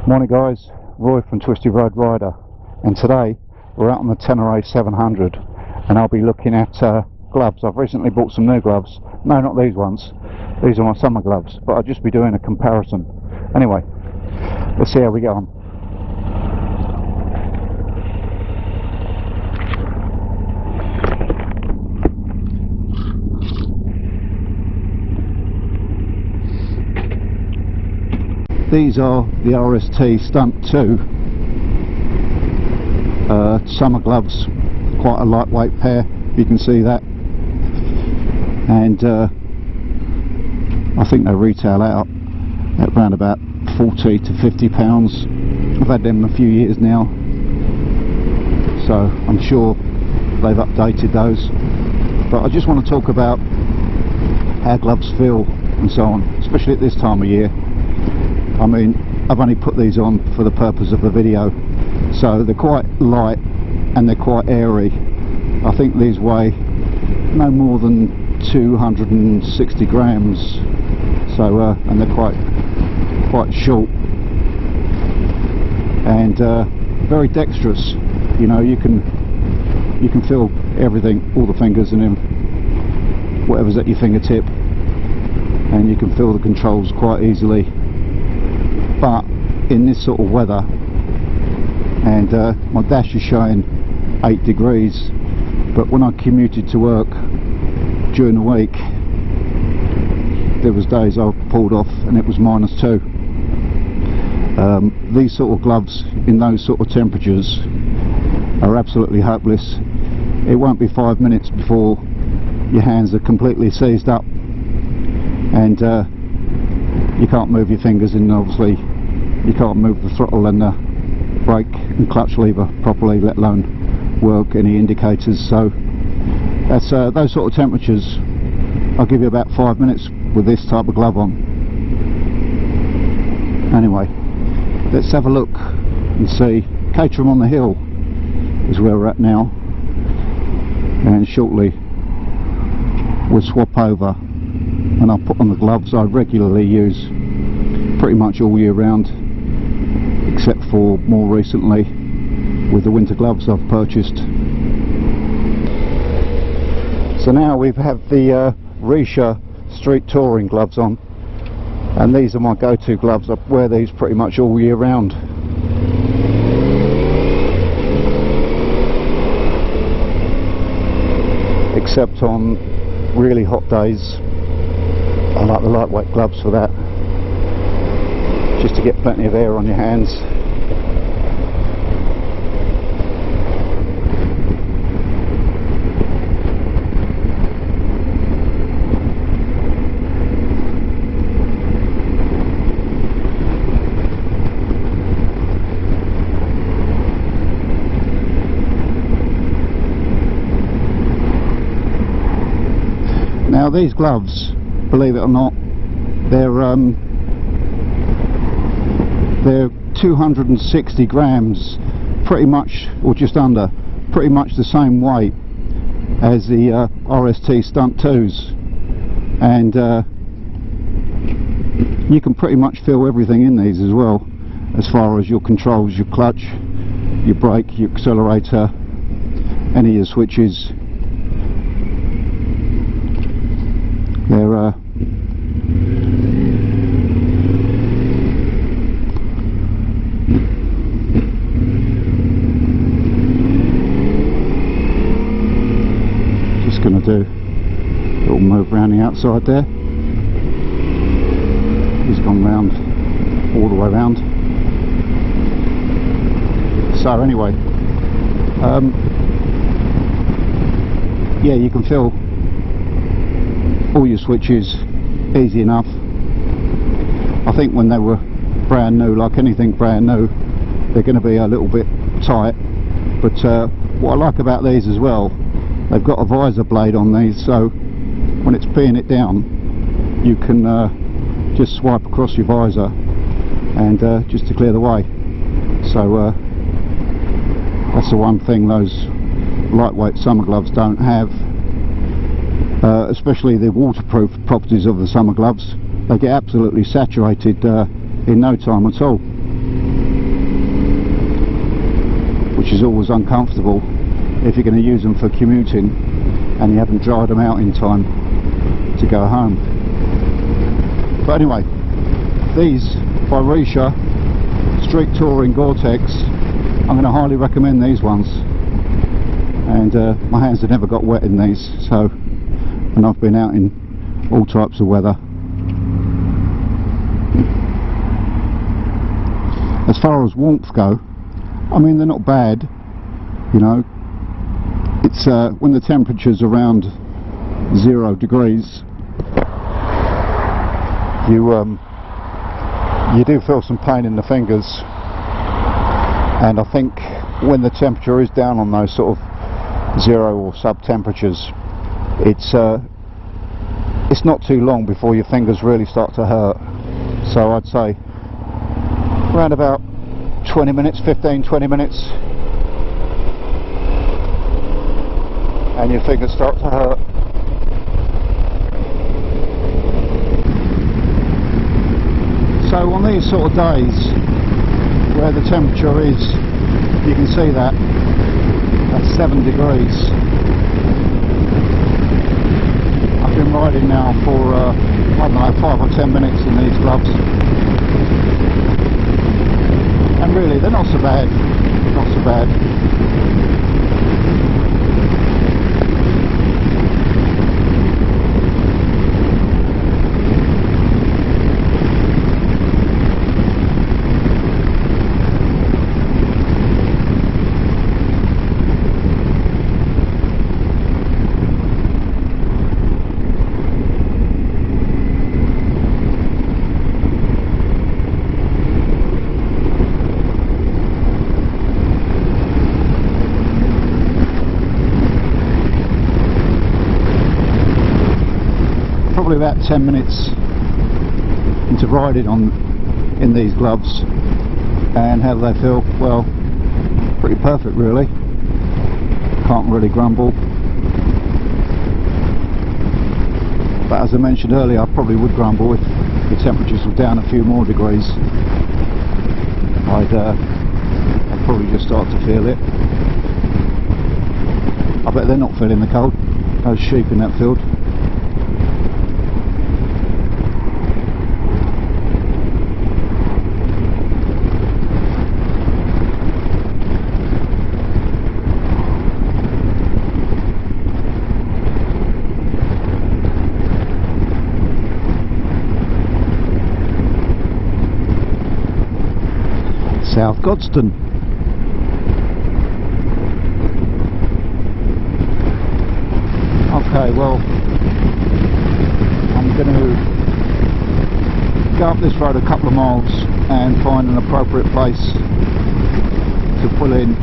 Morning guys, Roy from Twisty Road Rider, and today we're out on the Tenere 700 and I'll be looking at gloves. I've recently bought some new gloves. No, not these ones, these are my summer gloves, but I'll just be doing a comparison. Anyway, let's see how we get on. These are the RST Stunt 2 summer gloves, quite a lightweight pair, you can see that, and I think they retail out at around about 40 to 50 pounds. I've had them a few years now, so I'm sure they've updated those, but I just want to talk about how gloves feel and so on, especially at this time of year. I mean, I've only put these on for the purpose of the video, so they're quite light and they're quite airy. I think these weigh no more than 260 grams, so and they're quite short and very dexterous. You know, you can feel everything, all the fingers and then whatever's at your fingertip, and you can feel the controls quite easily. But in this sort of weather, and my dash is showing 8 degrees, but when I commuted to work during the week, there was days I pulled off and it was -2. These sort of gloves in those sort of temperatures are absolutely hopeless. It won't be 5 minutes before your hands are completely seized up, and you can't move your fingers, and obviously you can't move the throttle and the brake and clutch lever properly, let alone work any indicators. So that's those sort of temperatures. I'll give you about 5 minutes with this type of glove on. Anyway, let's have a look and see. Caterham on the Hill is where we're at now, and shortly we'll swap over and I'll put on the gloves I regularly use pretty much all year round, except for more recently with the winter gloves I've purchased. So now we've had the Richa street touring gloves on, and these are my go-to gloves. I wear these pretty much all year round. Except on really hot days, I like the lightweight gloves for that, just to get plenty of air on your hands. Now these gloves, believe it or not, they're 260 grams, pretty much, or just under, pretty much the same weight as the RST Stunt 2s, and you can pretty much feel everything in these as well, as far as your controls, your clutch, your brake, your accelerator, any of your switches. They're just going to do a little move around the outside there. He's gone round, all the way round. So anyway, yeah, you can feel all your switches easy enough. I think when they were brand new, like anything brand new, they're going to be a little bit tight, but what I like about these as well, they've got a visor blade on these, so when it's peeing it down, you can just swipe across your visor and just to clear the way. So that's the one thing those lightweight summer gloves don't have. Especially the waterproof properties of the summer gloves, they get absolutely saturated in no time at all. which is always uncomfortable if you're going to use them for commuting and you haven't dried them out in time to go home. But anyway, these by Richa, Street Touring Gore-Tex, I'm going to highly recommend these ones. And my hands have never got wet in these, so, and I've been out in all types of weather. As far as warmth go, I mean, they're not bad, you know. It's when the temperature's around 0 degrees, you do feel some pain in the fingers, and I think when the temperature is down on those sort of 0 or sub temperatures, it's not too long before your fingers really start to hurt. So I'd say around about 20 minutes, 15-20 minutes, and your fingers start to hurt. So on these sort of days where the temperature is, you can see that at 7 degrees. I've been riding now for I don't know, 5 or 10 minutes in these gloves, and really they're not so bad, not so bad. Probably about 10 minutes into riding in these gloves, and how do they feel? Well, pretty perfect really. Can't really grumble. But as I mentioned earlier, I probably would grumble if the temperatures were down a few more degrees. I'd probably just start to feel it. I bet they're not feeling the cold, those sheep in that field. South Godstone. Okay, well, I'm going to go up this road a couple of miles and find an appropriate place to pull in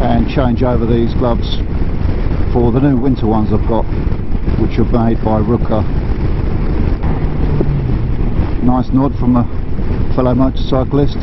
and change over these gloves for the new winter ones I've got, which are made by Rukka. Nice nod from a fellow motorcyclist.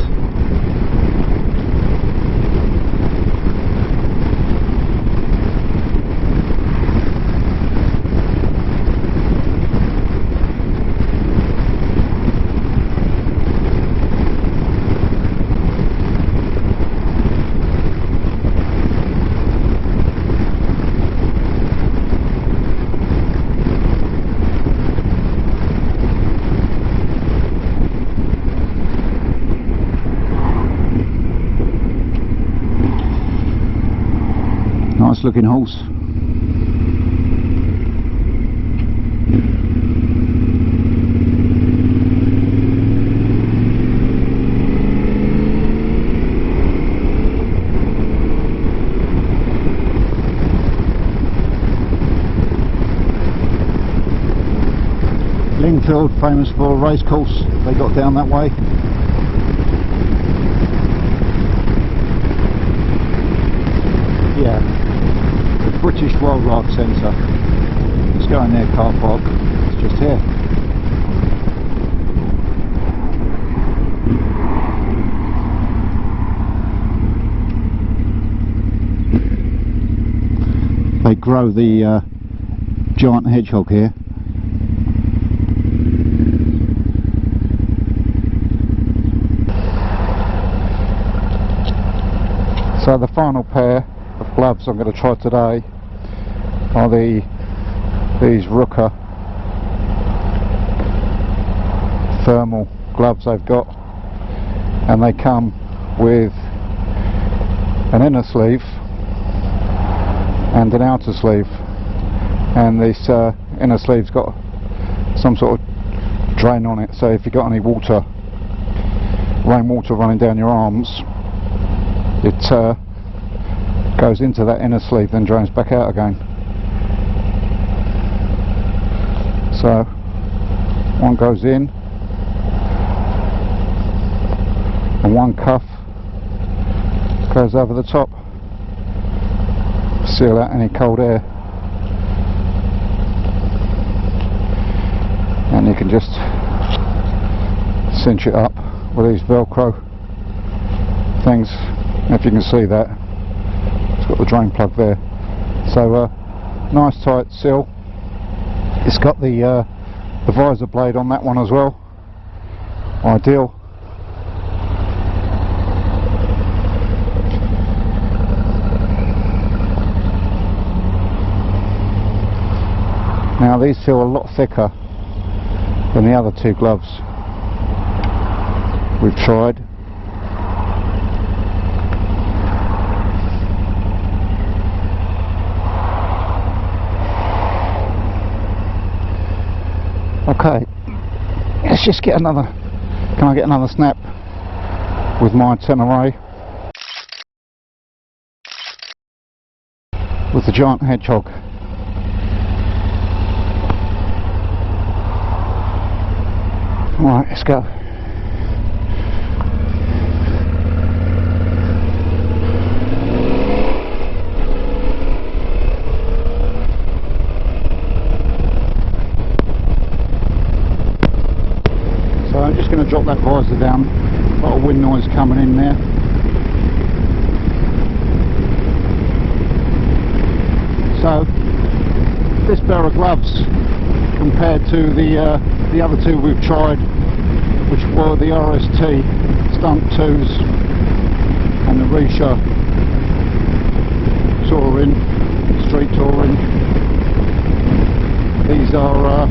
Nice looking horse. Lingfield, famous for a race course they got down that way. Yeah. British Wildlife Centre. Let's go in their car park. It's just here. They grow the giant hedgehog here. So the final pair of gloves I'm going to try today are these Rukka Thermal gloves they've got, and they come with an inner sleeve and an outer sleeve, and this inner sleeve's got some sort of drain on it, so if you've got any water, rainwater running down your arms, it goes into that inner sleeve, then drains back out again. So one goes in and one cuff goes over the top, seal out any cold air, and you can just cinch it up with these velcro things. If you can see that, it's got the drain plug there. So nice tight seal. It's got the visor blade on that one as well, ideal. Now these feel a lot thicker than the other two gloves we've tried. Okay, let's just get another, can I get another snap with my Tenere with the giant hedgehog. Right, let's go. So I'm just going to drop that visor down. A lot of wind noise coming in there. So this pair of gloves, compared to the other two we've tried, which were the RST Stunt 2s and the Richa touring, street touring, these are a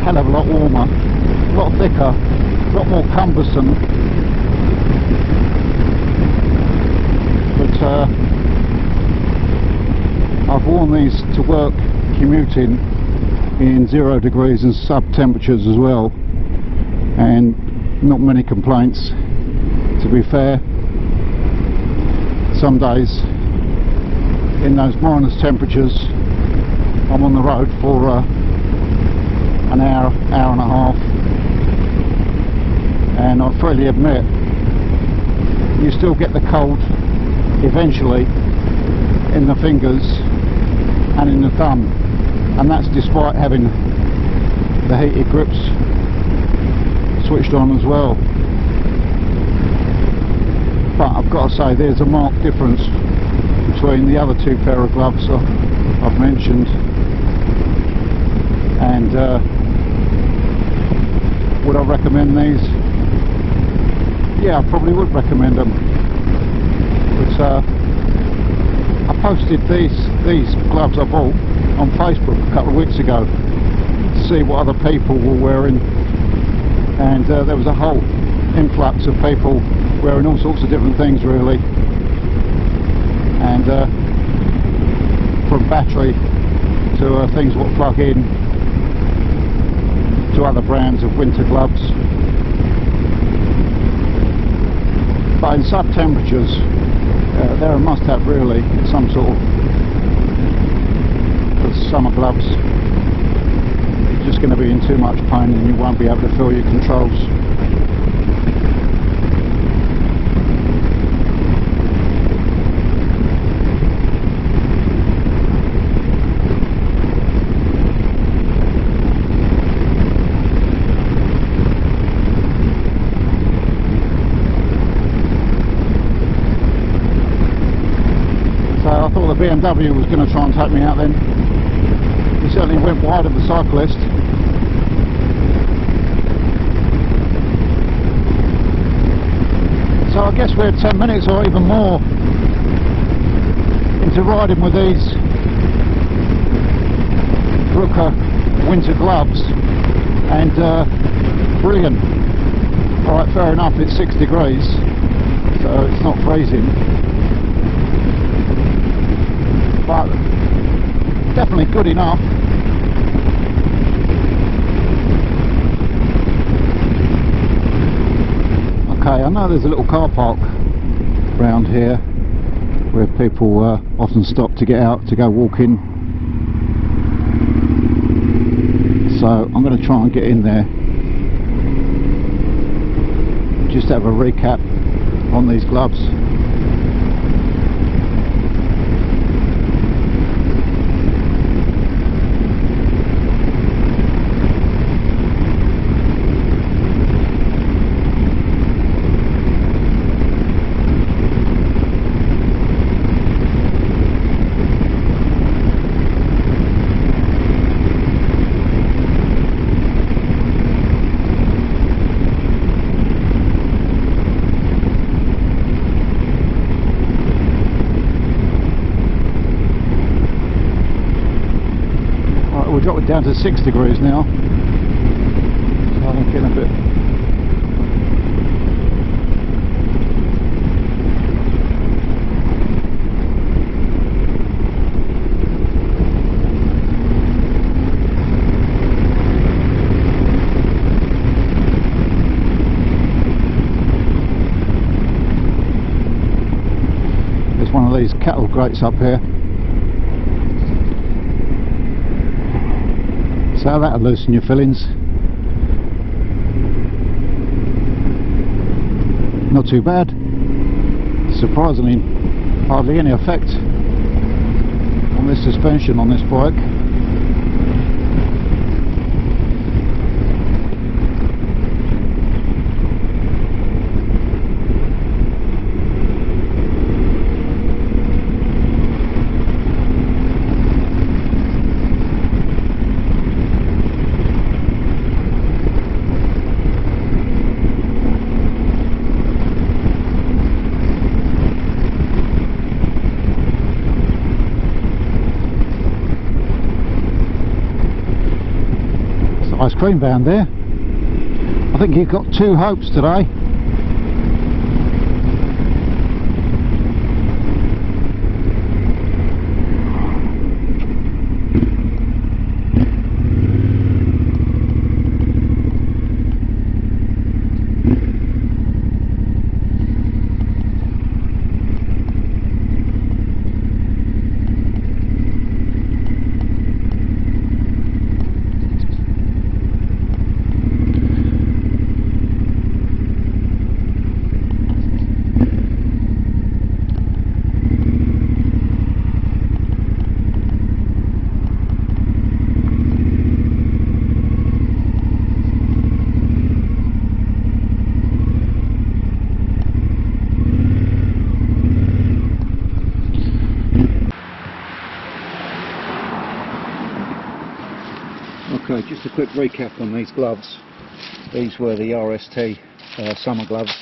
hell of a lot warmer, a lot thicker, a lot more cumbersome, but I've worn these to work commuting in 0 degrees and sub temperatures as well, and not many complaints, to be fair. Some days in those minus temperatures I'm on the road for an hour and a half, and I freely admit you still get the cold eventually in the fingers and in the thumb, and that's despite having the heated grips switched on as well. But I've got to say, there's a marked difference between the other two pair of gloves I've mentioned, and would I recommend these? Yeah, I probably would recommend them. But I posted these gloves I bought on Facebook a couple of weeks ago to see what other people were wearing, and there was a whole influx of people wearing all sorts of different things really, and from battery to things what plug in, to other brands of winter gloves. But in sub temperatures they're a must have really, some sort of summer gloves. You're just going to be in too much pain and you won't be able to feel your controls. The BMW was going to try and take me out then. He certainly went wide of the cyclist. So I guess we're 10 minutes or even more into riding with these Rukka winter gloves, and brilliant. Alright, fair enough, it's 6 degrees, so it's not freezing, but definitely good enough. Okay, I know there's a little car park around here where people often stop to get out to go walking, so I'm going to try and get in there just to have a recap on these gloves. We'll drop it down to 6 degrees now, so I'm getting a bit. There's one of these cattle grates up here. So that'll loosen your fillings. Not too bad. Surprisingly, hardly any effect on this suspension on this bike. Ice cream van there. I think you've got 2 hopes today. Okay, just a quick recap on these gloves. These were the RST summer gloves.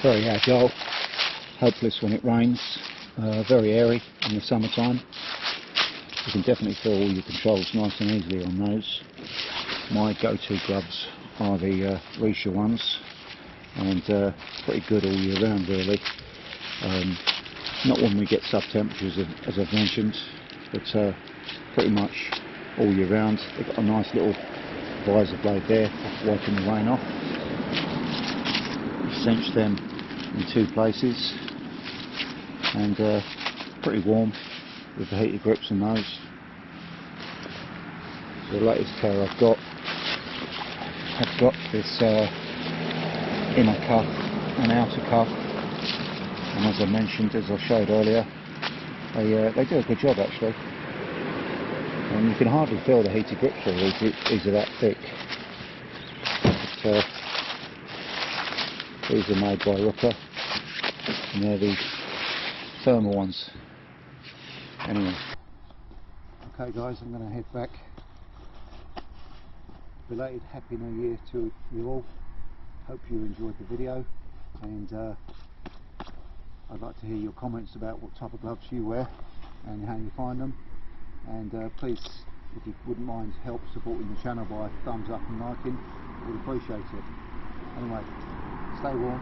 Very agile, hopeless when it rains, very airy in the summertime. You can definitely feel all your controls nice and easily on those. My go-to gloves are the Richa ones, and pretty good all year round really. Not when we get sub-temperatures as I've mentioned, but pretty much all year round. They've got a nice little visor blade there, wiping the rain off. You cinch them in 2 places, and pretty warm with the heated grips on those. So the latest pair I've got this inner cuff and outer cuff, and as I mentioned, as I showed earlier, they do a good job actually. And you can hardly feel the heated grips really, these are that thick. But, these are made by Rukka, and they're the thermal ones. Anyway. Okay guys, I'm going to head back. Belated Happy New Year to you all. Hope you enjoyed the video. and I'd like to hear your comments about what type of gloves you wear and how you find them, and please, if you wouldn't mind, help supporting the channel by thumbs up and liking. I would appreciate it. Anyway, stay warm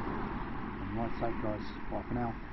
and ride safe guys. Bye for now.